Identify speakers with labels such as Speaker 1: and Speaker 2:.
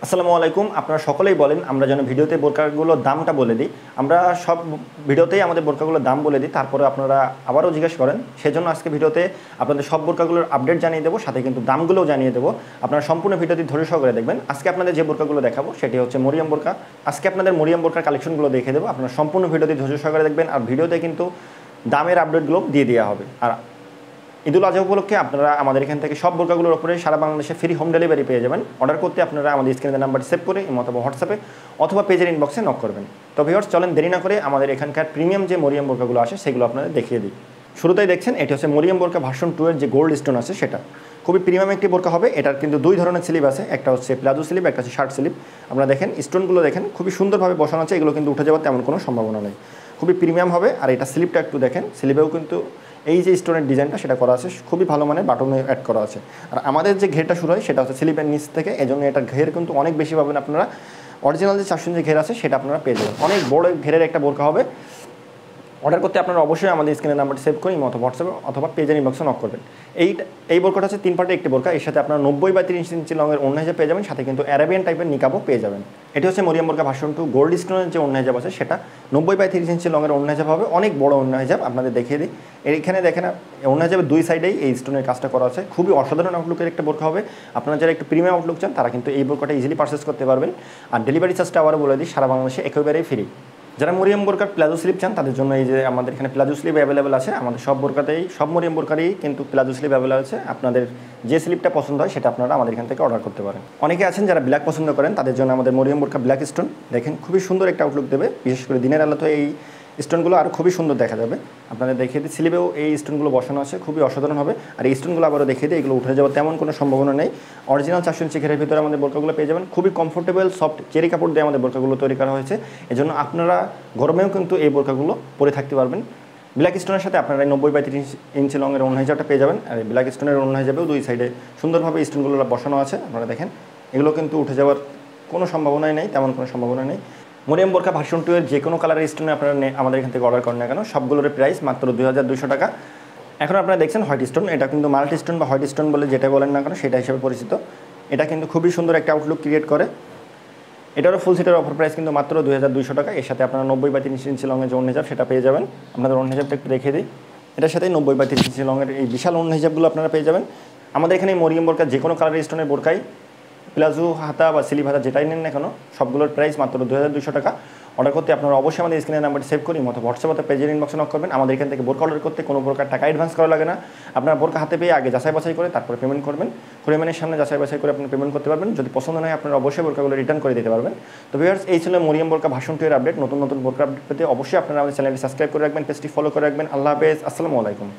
Speaker 1: আসসালামু আলাইকুম। আপনারা সকলেই বলেন আমরা যেন ভিডিওতে বোরকাগুলোর দামটা বলে দিই। আমরা সব ভিডিওতেই আমাদের বোরকাগুলোর দাম বলে দিই, তারপরে আপনারা আবারও জিজ্ঞেস করেন। সেজন্য আজকে ভিডিওতে আপনাদের সব বোরকাগুলোর আপডেট জানিয়ে দেবো, সাথে কিন্তু দামগুলোও জানিয়ে দেবো। আপনারা সম্পূর্ণ ভিডিওটি ধৈর্য সহকারে দেখবেন। আজকে আপনাদের যে বোরকাগুলো দেখাবো সেটি হচ্ছে মরিয়ম বোরকা। আজকে আপনাদের মরিয়ম বোরকার কালেকশনগুলো দেখে দেবো। আপনারা সম্পূর্ণ ভিডিওটি ধৈর্য সহকারে দেখবেন, আর ভিডিওতে কিন্তু দামের আপডেটগুলো দিয়ে দেওয়া হবে। আর ঈদুল আজহা উপলক্ষে আপনারা আমাদের এখান থেকে সব বোরকাগুলোর উপরে সারা বাংলাদেশে ফ্রি হোম ডেলিভারি পেয়ে যাবেন। অর্ডার করতে আপনারা আমাদের স্ক্রিনে নাম্বার সেভ করে অথবা হোয়াটসঅ্যাপে অথবা পেজের ইনবক্সে নক করবেন। তো ভিউয়ার্স, চলেন দেরি না করে আমাদের এখানকার প্রিমিয়াম যে মরিয়ম বোরকাগুলো আসে সেগুলো আপনাদের দেখিয়ে দিই। শুরুতেই দেখছেন এটি হচ্ছে মরিয়ম বোরকা ভার্সন 2 এর যে গোল্ড স্টোন আছে সেটা খুবই প্রিমিয়াম একটি বোরকা হবে। এটার কিন্তু দুই ধরনের স্লিপ আছে, একটা হচ্ছে প্লাজো স্লিপ, একটা হচ্ছে শার্ট স্লিপ। আপনারা দেখেন স্টোনগুলো দেখেন খুবই সুন্দরভাবে বসানো আছে, এগুলো কিন্তু উঠে যাওয়ার তেমন কোনো সম্ভাবনা নেই। খুবই প্রিমিয়াম হবে। আর এটা স্লিপটা একটু দেখেন, স্লিপেও কিন্তু এই যে স্টোনের ডিজাইনটা সেটা করা আছে, খুবই ভালো মানের বাটনে অ্যাড করা আছে। আর আমাদের যে ঘেরটা শুরু হয় সেটা হচ্ছে স্লিপের নিচ থেকে, এজন্য এটা ঘের কিন্তু অনেক বেশি পাবেন আপনারা। অরিজিনাল যে 400 যে ঘের আছে সেটা আপনারা পেয়ে যাবেন। অনেক বড় ঘেরের একটা বোরকা হবে। অর্ডার করতে আপনারা অবশ্যই আমাদের স্ক্রিনের নাম্বারটি সেভ করে অথবা হোয়াটসঅ্যাপে অথবা পেজের ইনবক্সে নক করবেন। এই বোরকাটা হচ্ছে 3 পার্টের একটি বোরকা। এর সাথে আপনারা 90/30 ইঞ্চি লংয়ের ওড়না হিসাব পেয়ে যাবেন, সাথে কিন্তু অ্যারাবিয়ান টাইপের নিকাবও পেয়ে যাবেন। এটি হচ্ছে মরিয়ম বোরকা ভার্সন 2 গোল্ড স্টোনের যে ওড়না হিসাব আছে সেটা 90/30 ইঞ্চি লংয়ের ওড়না হিসাব হবে। অনেক বড় ওড়না হিসাব আপনাদের দেখিয়ে দিই। এইখানে দেখেন ওড়না হিসাবে দুই সাইডেই এই স্টোনের কাজটা করা আছে। খুবই অসাধারণ আউটলুকের একটা বোরকা হবে। আপনারা যারা একটু প্রিমিয়াম আউটলুক চান তারা কিন্তু এই বোরকাটা ইজিলি পারচেস করতে পারবেন। আর ডেলিভারি চার্জটা আবারও বলে দিই, সারা বাংলাদেশে একেবারেই ফ্রি। যারা মরিয়ম বোরকার প্লাজো স্লিপ চান তাদের জন্য এই যে আমাদের এখানে প্লাজো স্লিপ অ্যাভেলেবেল আছে। আমাদের সব বোরকাতেই, সব মরিয়ম বোরকারই কিন্তু প্লাজো স্লিপ অ্যাভেলেবেল আছে। আপনাদের যে স্লিপটা পছন্দ হয় সেটা আপনারা আমাদের এখান থেকে অর্ডার করতে পারেন। অনেকে আছেন যারা ব্ল্যাক পছন্দ করেন, তাদের জন্য আমাদের মরিয়ম বোরকা ব্ল্যাক স্টোন দেখেন খুবই সুন্দর একটা আউটলুক দেবে। বিশেষ করে দিনের আলোতে এই স্টোনগুলো আরও খুবই সুন্দর দেখা যাবে। আপনাদের দেখিয়ে দিই, স্লিপেও এই স্টোনগুলো বসানো আছে, খুবই অসাধারণ হবে। আর এই স্টোনগুলো আবারও দেখিয়ে দিই, এগুলো উঠে যাওয়ার তেমন কোনো সম্ভাবনা নেই। অরিজিনাল 400 ইঞ্চি ঘেরের ভিতরে আমাদের বোরকাগুলো পেয়ে যাবেন। খুবই কমফোর্টেবল সফট চেরি কাপড় দিয়ে আমাদের বোরকাগুলো তৈরি করা হয়েছে। এজন্য আপনারা গরমেও কিন্তু এই বোরকাগুলো পরে থাকতে পারবেন। ব্ল্যাক স্টোনের সাথে আপনারা 90/30 ইঞ্চি লংয়ের ওড়না হিসাবটা পেয়ে যাবেন। আর এই ব্ল্যাক স্টোনের ওড়না হিসাবেও দুই সাইডে সুন্দরভাবে স্টোনগুলো বসানো আছে। আপনারা দেখেন এগুলো কিন্তু উঠে যাওয়ার কোনো সম্ভাবনাই নেই, তেমন কোনো সম্ভাবনা নেই। মরিয়ম বোরকা ভার্সন 2 এর যে কোনো কালারের স্টোনে আপনারা আমাদের এখান থেকে অর্ডার করেন না কেন, সবগুলোর প্রাইস মাত্র 2200 টাকা। এখন আপনারা দেখছেন হোয়াইট স্টোন, এটা কিন্তু মাল্টি স্টোন বা হোয়াইট স্টোন বলে যেটা বলেন না কেন সেটা হিসেবে পরিচিত। এটা কিন্তু খুবই সুন্দর একটা আউটলুক ক্রিয়েট করে। এটারও ফুল সেটের অফার প্রাইস কিন্তু মাত্র 2200 টাকা। এর সাথে আপনারা 90/30 ইঞ্চি লংয়ের যে ওড়না হিসাব সেটা পেয়ে যাবেন। আপনাদের ওড়না হিসাবটা একটু দেখিয়ে দিই। এটার সাথে 90/30 ইঞ্চি লংয়ের এই বিশাল ওড়না হিসাবগুলো আপনারা পেয়ে যাবেন। আমাদের এখানে মরিয়ম বোরকা যে কোনো কালারের স্টোনের বোরকাই, প্লাজো হাতা বা স্লিভ হাতা যেটাই নেন না কেন, সবগুলোর প্রাইস মাত্র 2200 টাকা। অর্ডার করতে আপনারা অবশ্যই আমাদের স্ক্রিনের নাম্বারটি সেভ করি অথবা হোয়াটসঅ্যাপে পেজের ইনবক্সে নক করবেন। আমাদের এখান থেকে বোরকা অর্ডার করতে কোনো প্রকার টাকা অ্যাডভান্স করা লাগে না। আপনার বোরকা হাতে পেয়ে আগে যাচাই বাছাই করে তারপরে পেমেন্ট করবেন। পরিমাণের সামনে যাচাই বাছাই করে আপনি পেমেন্ট করতে পারবেন। যদি পছন্দ নয় আপনারা অবশ্যই বোরকাগুলো রিটার্ন করে দিতে পারবেন। তো ভিউয়ার্স, এই ছিল মরিয়ম বোরকা ভার্সন 2 এর আপডেট। নতুন নতুন বোরকা আপডেট পেতে অবশ্যই আপনারা আমাদের চ্যানেলটি সাবস্ক্রাইব করে রাখবেন, পেজটি ফলো করে রাখবেন। আল্লাহ হাফেজ, আসসালামু আলাইকুম।